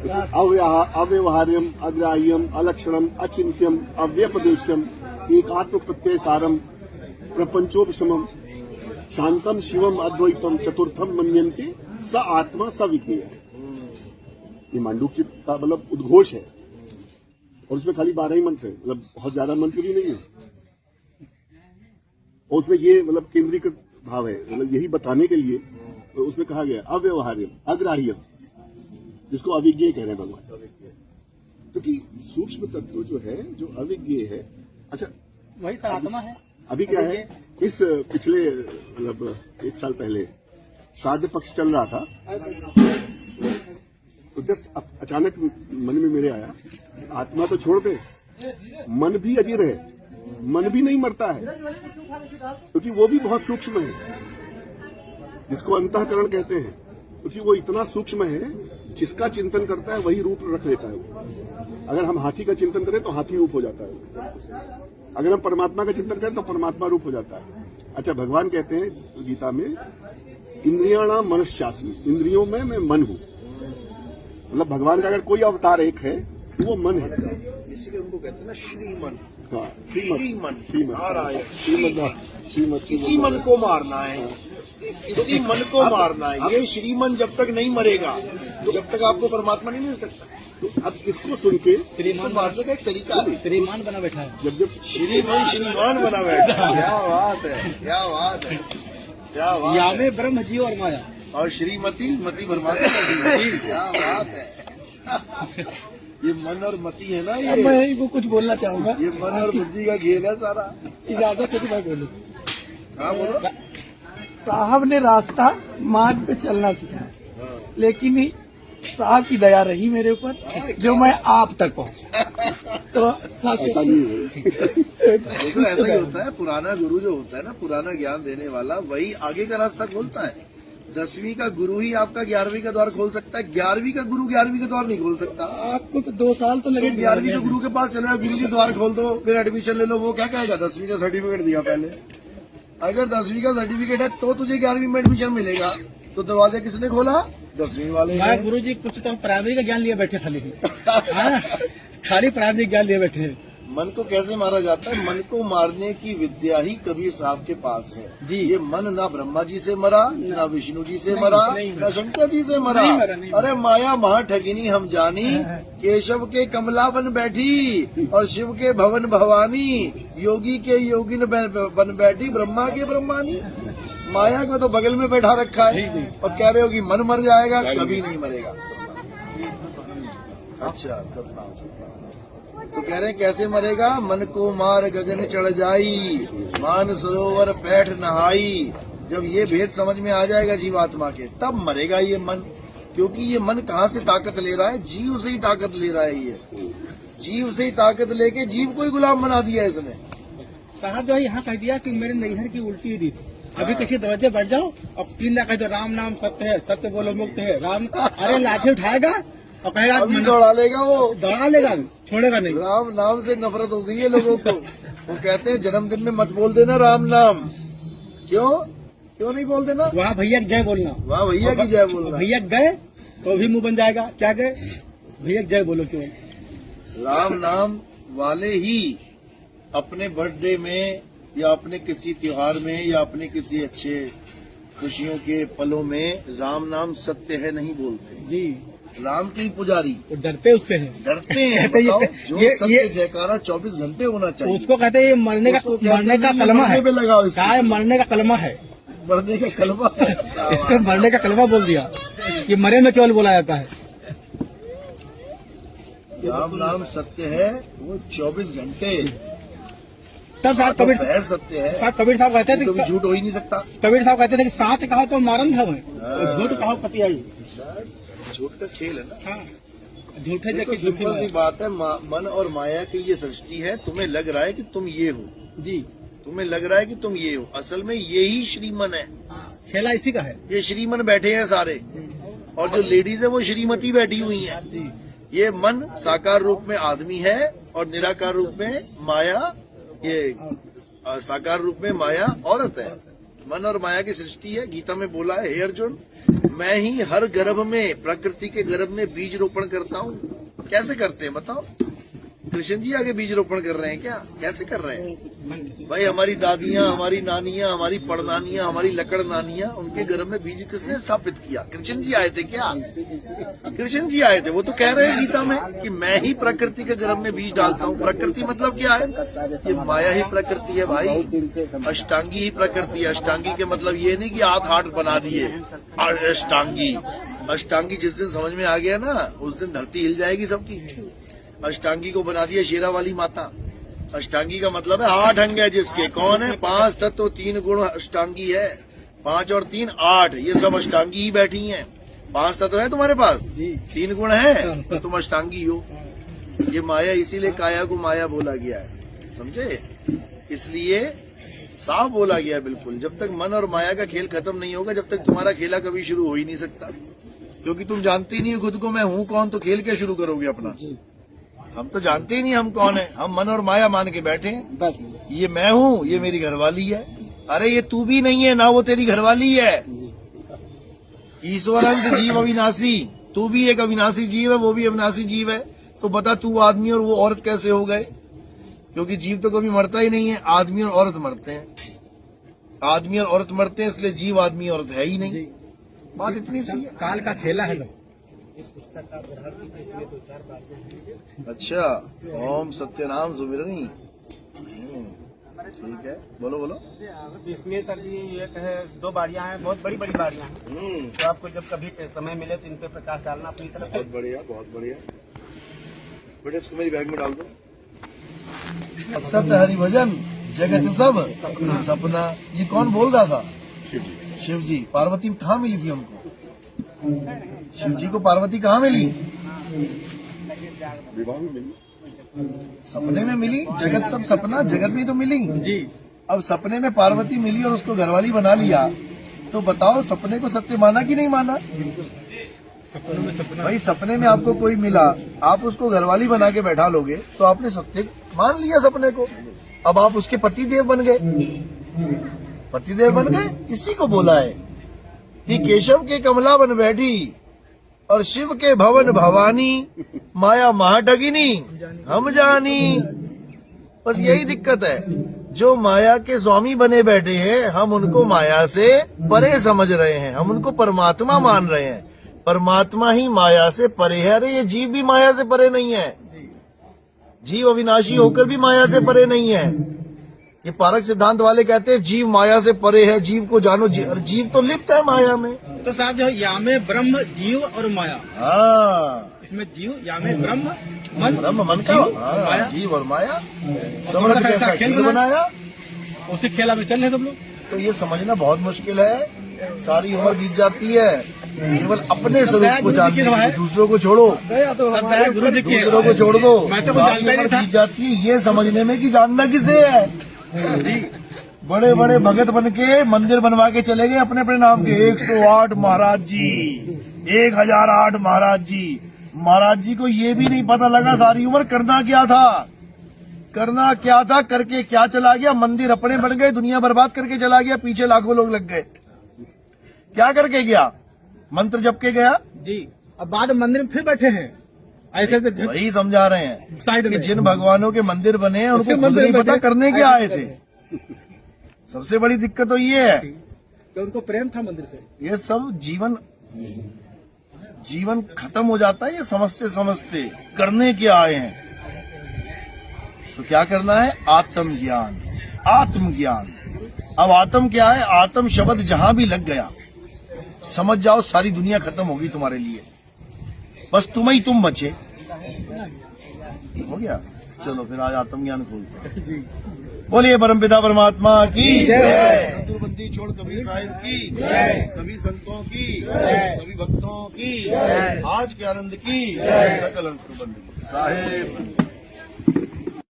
अव्यवहार्यम, अग्राह्यम, अलक्षणम, अचिंत्यम, अव्यपदेश्यम, एकात्म प्रत्यय सारम, प्रपंचोपशमम, शांतम शिवम अद्वैतम, चतुर्थम मन्यन्ते स आत्मा स विज्ञेय। ये मांडूक्य का मतलब उद्घोष है और उसमें खाली 12 ही मंत्र है, मतलब बहुत ज्यादा मंत्र भी नहीं है। और उसमें ये मतलब केंद्रीकृत भाव है, मतलब यही बताने के लिए तो उसमें कहा गया अव्यवहार्यम, अग्राह्यम, जिसको अविज्ञेय कह रहे हैं भगवान। क्योंकि सूक्ष्म तत्व जो है, जो अविज्ञेय है, अच्छा वही आत्मा है। अभी क्या है, इस पिछले मतलब 1 साल पहले श्राद्ध पक्ष चल रहा था, तो जस्ट अचानक मन में मेरे आया, आत्मा तो छोड़ दे, मन भी अजीर है, मन भी नहीं मरता है, क्योंकि वो भी बहुत सूक्ष्म है, जिसको अंतःकरण कहते हैं। क्योंकि वो इतना सूक्ष्म है, जिसका चिंतन करता है वही रूप रख लेता है वो। अगर हम हाथी का चिंतन करें तो हाथी रूप हो जाता है, अगर हम परमात्मा का चिंतन करें तो परमात्मा रूप हो जाता है। अच्छा, भगवान कहते हैं गीता में, इंद्रियाणाम मनश्चास्मि, इंद्रियों में मैं मन हूं। मतलब भगवान का अगर कोई अवतार एक है तो वो मन है, इसलिए उनको कहते हैं ना श्रीमन। हाँ, श्रीमन, इसी मन को मारना है, इसी मन को मारना है। ये श्रीमन जब तक नहीं मरेगा, जब तक आपको परमात्मा नहीं मिल सकता। तो अब इसको सुन के श्रीमान मारने का एक तरीका है, श्रीमान बना बैठा है। जब श्रीमन श्रीमान बना बैठा। क्या बात है, क्या बात है, क्या बात या है। में ब्रह्म जीव और माया, और श्रीमती मती परमात्मा का, क्या बात है। ये मन और मति है ना, ये मैं इनको कुछ बोलना चाहूंगा। ये मन और बुद्धि का खेल है सारा। इजाजत है तो मैं बोलूं। हाँ बोलो। साहब ने रास्ता मार्ग पे चलना सिखाया, हाँ। लेकिन साहब की दया रही मेरे ऊपर, जो मैं आप तक पहुंचा। तो ऐसा नहीं है। देखो ऐसा ही होता है, पुराना गुरु जो होता है ना, पुराना ज्ञान देने वाला, वही आगे का रास्ता खोलता है। 10वीं का गुरु ही आपका 11वीं का द्वार खोल सकता है, 11वीं का गुरु 11वीं का द्वार नहीं खोल सकता। आपको तो 2 साल तो लगे। 11वीं के गुरु के पास चले जाओ, गुरु के द्वार खोल दो, फिर एडमिशन ले लो, वो क्या कहेगा, 10वीं का सर्टिफिकेट दिया पहले। अगर 10वीं का सर्टिफिकेट है तो तुझे 11वीं में एडमिशन मिलेगा, तो दरवाजा किसने खोला, 10वीं वाले। गुरु जी कुछ तो प्राइमरी का ज्ञान लिए बैठे खाली खाली प्राइमरी ज्ञान लिए बैठे हैं। मन को कैसे मारा जाता है? मन को मारने की विद्या ही कबीर साहब के पास है जी। ये मन ना ब्रह्मा जी से मरा, ना विष्णु जी से मरा, ना शंकर जी से मरा। अरे माया महा ठगिनी हम जानी, केशव के कमला बन बैठी और शिव के भवन भवानी, योगी के योगिन बन बैठी, ब्रह्मा के ब्रह्मानी। माया को तो बगल में बैठा रखा है और कह रहे हो कि मन मर जाएगा, कभी नहीं मरेगा। अच्छा, सत्ता तो कह रहे हैं कैसे मरेगा? मन को मार गगन चढ़ जाई, मान सरोवर बैठ नहाई। जब ये भेद समझ में आ जाएगा जीवात्मा के, तब मरेगा ये मन। क्योंकि ये मन कहाँ से ताकत ले रहा है? जीव से ही ताकत ले रहा है। ये जीव से ही ताकत लेके जीव को ही गुलाम बना दिया इसने। साहब जो है यहाँ कह दिया कि मेरे नैहर की उल्टी दी। अभी किसी दरवाजे बैठ जाओ और 3 ना कह दो राम नाम सत्य है, सत्य बोलो मुक्त है, राम। अरे लाठी उठाएगा और कहेगा अभी दौड़ा लेगा, वो दौड़ा लेगा, छोड़ेगा नहीं। राम नाम से नफरत हो गई है लोगों को। वो कहते हैं जन्मदिन में मत बोल देना राम नाम। क्यों नहीं बोल देना? वहाँ भैया जय बोलना, वहाँ भैया की जय बोलना। भैया गए तो भी मुंह बन जाएगा। क्या गए भैया जय बोलो। क्यों? राम नाम वाले ही अपने बर्थडे में या अपने किसी त्योहार में या अपने किसी अच्छे खुशियों के पलों में राम नाम सत्य है नहीं बोलते जी। राम के ही पुजारी वो डरते उससे हैं, डरते हैं। कहते बताओ, जो ये सत्य जयकारा 24 घंटे होना चाहिए, उसको कहते हैं ये मरने का कलमा है। पे लगाओ, क्या है? मरने का कलमा है, मरने का कलमा है। इसको मरने का कलमा बोल दिया कि मरे में केवल बोला जाता है। राम नाम सत्य है, वो 24 घंटे। तब साहब कबीर सत्य है, साहब कबीर साहब कहते थे, कभी झूठ हो ही नहीं सकता। कबीर साहब कहते थे कि साच कहा तो मारन था मैं, झूठ कहा पति आई। झूठ का खेल है ना। हाँ, झूठे तो सिंपल सी बात है, मन और माया की ये सृष्टि है। तुम्हें लग रहा है कि तुम ये हो जी, तुम्हें लग रहा है कि तुम ये हो, असल में यही श्रीमन है। खेला इसी का है। ये श्रीमन बैठे हैं सारे, और जो लेडीज है वो श्रीमती बैठी हुई है। ये मन साकार रूप में आदमी है और निराकार रूप में माया, ये साकार रूप में माया औरत है। मन और माया की सृष्टि है। गीता में बोला है, हे अर्जुन, मैं ही हर गर्भ में, प्रकृति के गर्भ में बीज रोपण करता हूँ। कैसे करते हैं बताओ? कृष्ण जी आगे बीज रोपण कर रहे हैं क्या? कैसे कर रहे हैं भाई? हमारी दादियां, हमारी नानियां, हमारी पड़नानियां, हमारी लकड़ नानियां, उनके गर्भ में बीज किसने स्थापित किया? कृष्ण जी आए थे क्या? कृष्ण जी आए थे। वो तो कह रहे हैं गीता में कि मैं ही प्रकृति के गर्भ में बीज डालता हूँ। प्रकृति मतलब क्या है? ये माया ही प्रकृति है भाई। अष्टांगी ही प्रकृति है। अष्टांगी के मतलब ये नहीं कि हाथ बना दिए अष्टांगी। अष्टांगी जिस दिन समझ में आ गया ना, उस दिन धरती हिल जाएगी सबकी। अष्टांगी को बना दिया शेरा वाली माता। अष्टांगी का मतलब है 8 अंग है जिसके। कौन है? 5 तत्व 3 गुण अष्टांगी है। 5 और 3 8, ये सब अष्टांगी ही बैठी हैं। 5 तत्व है तुम्हारे पास, 3 गुण है, तो तुम अष्टांगी हो। ये माया, इसीलिए काया को माया बोला गया है, समझे? इसलिए साफ बोला गया है बिल्कुल। जब तक मन और माया का खेल खत्म नहीं होगा, जब तक तुम्हारा खेला कभी शुरू हो ही नहीं सकता। क्योंकि तुम जानते ही नहीं खुद को मैं हूँ कौन, तो खेल क्या शुरू करोगे अपना? हम तो जानते ही नहीं हम कौन है। हम मन और माया मान के बैठे हैं। बस ये मैं हूँ, ये मेरी घरवाली है। अरे ये तू भी नहीं है ना, वो तेरी घरवाली है। ईश्वर अंश जीव अविनाशी, तू भी एक अविनाशी जीव है, वो भी अविनाशी जीव है। तो बता तू आदमी और वो औरत कैसे हो गए? क्योंकि जीव तो कभी मरता ही नहीं है, आदमी और औरत मरते हैं। आदमी और औरत मरते हैं, इसलिए जीव आदमी औरत है ही नहीं। बात इतनी सी है। काल का खेला है सब। अच्छा, ओम सत्यनाम सुमिरनी। ठीक है, बोलो बोलो। इसमें सर जी एक है, 2 बाड़ियां हैं, बहुत बड़ी बड़ी बाड़ियां हैं। तो आपको जब कभी समय मिले तो इन पे प्रकाश डालना अपनी तरफ से। बहुत बढ़िया, बहुत बढ़िया। बेटा इसको मेरी बैग में डाल दो। सत्य हरिभजन जगत सब सपना, ये कौन बोल रहा था? शिव जी। पार्वती कहाँ मिली थी उनको? शिव जी को पार्वती कहाँ मिली? विवाह में मिली, सपने में मिली। जगत सब सपना, जगत में तो मिली जी। अब सपने में पार्वती मिली और उसको घरवाली बना लिया, तो बताओ सपने को सत्य माना कि नहीं माना? भाई सपने में आपको कोई मिला, आप उसको घरवाली बना के बैठा लोगे तो आपने सत्य मान लिया सपने को। अब आप उसके पतिदेव बन गए। पतिदेव बन गए, इसी को बोला है कि केशव के कमला बन बैठी और शिव के भवन भवानी, माया महाठगिनी हम जानी। बस यही दिक्कत है, जो माया के स्वामी बने बैठे हैं, हम उनको माया से परे समझ रहे हैं, हम उनको परमात्मा मान रहे हैं। परमात्मा ही माया से परे है। अरे ये जीव भी माया से परे नहीं है। जीव अविनाशी होकर भी माया से परे नहीं है। ये पारक सिद्धांत वाले कहते हैं जीव माया से परे है, जीव को जानो। जीव तो लिप्त है माया में। तो साहब जो या में ब्रह्म, जीव और माया। हाँ, इसमें जीव, या में ब्रह्म, मन, ब्रह्म मन का माया, जीव और माया समझ के ऐसा खेल बनाया। उसी खेला में चल रहे सब लोग। तो ये समझना बहुत मुश्किल है। सारी उम्र बीत जाती है केवल अपने स्वरूप को जानने के लिए। दूसरों को छोड़ो, गुरु जी की दूसरों को छोड़ दो। मैं तो सारी जानता ही उम्र नहीं था। बीत जाती है ये समझने में कि जानना किसे है। जी। बड़े बड़े भगत बन के मंदिर बनवा के चले गए अपने अपने नाम के। 108 महाराज जी, 1008 महाराज जी। महाराज जी को ये भी नहीं पता लगा सारी उम्र करना क्या था, करना क्या था, करके क्या चला गया। मंदिर अपने बन गए, दुनिया बर्बाद करके चला गया, पीछे लाखों लोग लग गए। क्या करके गया? मंत्र जप के गया जी। अब बाद में मंदिर में फिर बैठे हैं ऐसे तो वही समझा रहे हैं साइड कि में। जिन भगवानों के मंदिर बने हैं उनको उसके खुद मंदिर नहीं पता बैठे, करने क्या आए थे। थे। सबसे बड़ी दिक्कत तो ये है कि उनको प्रेम था मंदिर से। ये सब जीवन खत्म हो जाता है ये समझते समझते। करने क्या आए हैं? तो क्या करना है? आत्मज्ञान, आत्मज्ञान। अब आत्म क्या है? आत्म शब्द जहां भी लग गया समझ जाओ सारी दुनिया खत्म होगी तुम्हारे लिए, बस तुम ही तुम बचे। हो गया? चलो फिर आज आत्मज्ञान खोलते हैं। बोलिए परमपिता परमात्मा की जय। सतुरबंदी छोड़ कबीर साहिब की जय। सभी संतों की जय। सभी भक्तों की जय। आज के आनंद की जय। सकल अंश को बंदी साहिब।